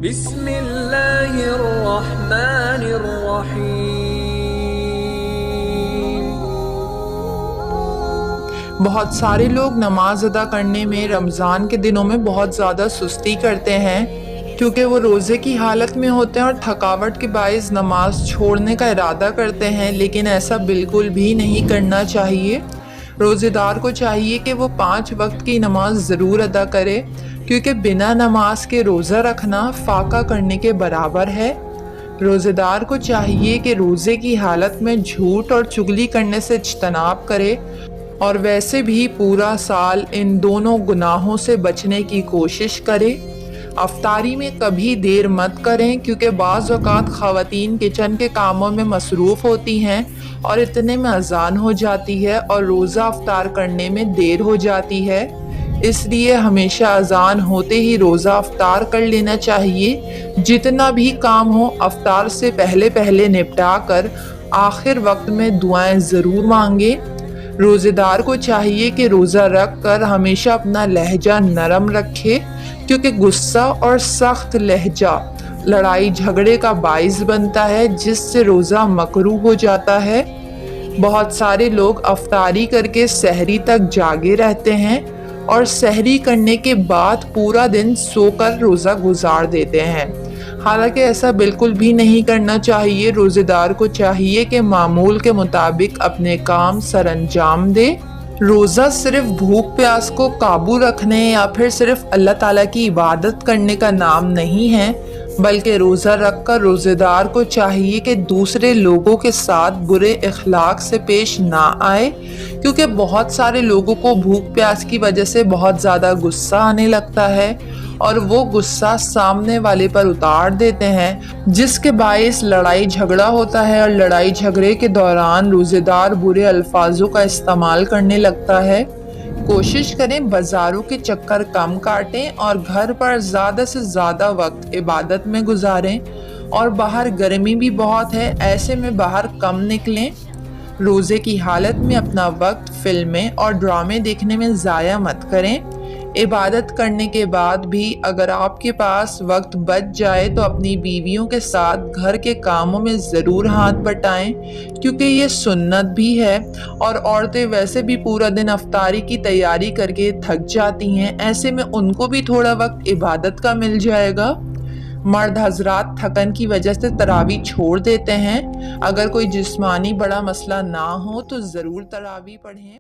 بسم اللہ الرحمن الرحیم۔ بہت سارے لوگ نماز ادا کرنے میں رمضان کے دنوں میں بہت زیادہ سستی کرتے ہیں کیونکہ وہ روزے کی حالت میں ہوتے ہیں اور تھکاوٹ کے باعث نماز چھوڑنے کا ارادہ کرتے ہیں، لیکن ایسا بالکل بھی نہیں کرنا چاہیے۔ روزے دار کو چاہیے کہ وہ 5 وقت کی نماز ضرور ادا کرے، کیونکہ بنا نماز کے روزہ رکھنا فاقہ کرنے کے برابر ہے۔ روزے دار کو چاہیے کہ روزے کی حالت میں جھوٹ اور چغلی کرنے سے اجتناب کرے، اور ویسے بھی پورا سال ان دونوں گناہوں سے بچنے کی کوشش کرے۔ افطاری میں کبھی دیر مت کریں، کیونکہ بعض اوقات خواتین کچن کے کاموں میں مصروف ہوتی ہیں اور اتنے میں اذان ہو جاتی ہے اور روزہ افطار کرنے میں دیر ہو جاتی ہے۔ اس لیے ہمیشہ اذان ہوتے ہی روزہ افطار کر لینا چاہیے۔ جتنا بھی کام ہو افطار سے پہلے نپٹا کر آخر وقت میں دعائیں ضرور مانگے۔ روزے دار کو چاہیے کہ روزہ رکھ کر ہمیشہ اپنا لہجہ نرم رکھے، کیونکہ غصہ اور سخت لہجہ لڑائی جھگڑے کا باعث بنتا ہے، جس سے روزہ مکروہ ہو جاتا ہے۔ بہت سارے لوگ افطاری کر کے سحری تک جاگے رہتے ہیں اور سحری کرنے کے بعد پورا دن سو کر روزہ گزار دیتے ہیں، حالانکہ ایسا بالکل بھی نہیں کرنا چاہیے۔ روزے دار کو چاہیے کہ معمول کے مطابق اپنے کام سر انجام دے۔ روزہ صرف بھوک پیاس کو قابو رکھنے یا پھر صرف اللہ تعالیٰ کی عبادت کرنے کا نام نہیں ہے، بلکہ روزہ رکھ کر روزے دار کو چاہیے کہ دوسرے لوگوں کے ساتھ برے اخلاق سے پیش نہ آئے، کیونکہ بہت سارے لوگوں کو بھوک پیاس کی وجہ سے بہت زیادہ غصہ آنے لگتا ہے اور وہ غصہ سامنے والے پر اتار دیتے ہیں، جس کے باعث لڑائی جھگڑا ہوتا ہے، اور لڑائی جھگڑے کے دوران روزے دار برے الفاظوں کا استعمال کرنے لگتا ہے۔ کوشش کریں بازاروں کے چکر کم کاٹیں اور گھر پر زیادہ سے زیادہ وقت عبادت میں گزاریں، اور باہر گرمی بھی بہت ہے، ایسے میں باہر کم نکلیں۔ روزے کی حالت میں اپنا وقت فلمیں اور ڈرامے دیکھنے میں ضائع مت کریں۔ عبادت کرنے کے بعد بھی اگر آپ کے پاس وقت بچ جائے تو اپنی بیویوں کے ساتھ گھر کے کاموں میں ضرور ہاتھ بٹائیں، کیونکہ یہ سنت بھی ہے، اور عورتیں ویسے بھی پورا دن افطاری کی تیاری کر کے تھک جاتی ہیں، ایسے میں ان کو بھی تھوڑا وقت عبادت کا مل جائے گا۔ مرد حضرات تھکن کی وجہ سے تراویح چھوڑ دیتے ہیں، اگر کوئی جسمانی بڑا مسئلہ نہ ہو تو ضرور تراویح پڑھیں۔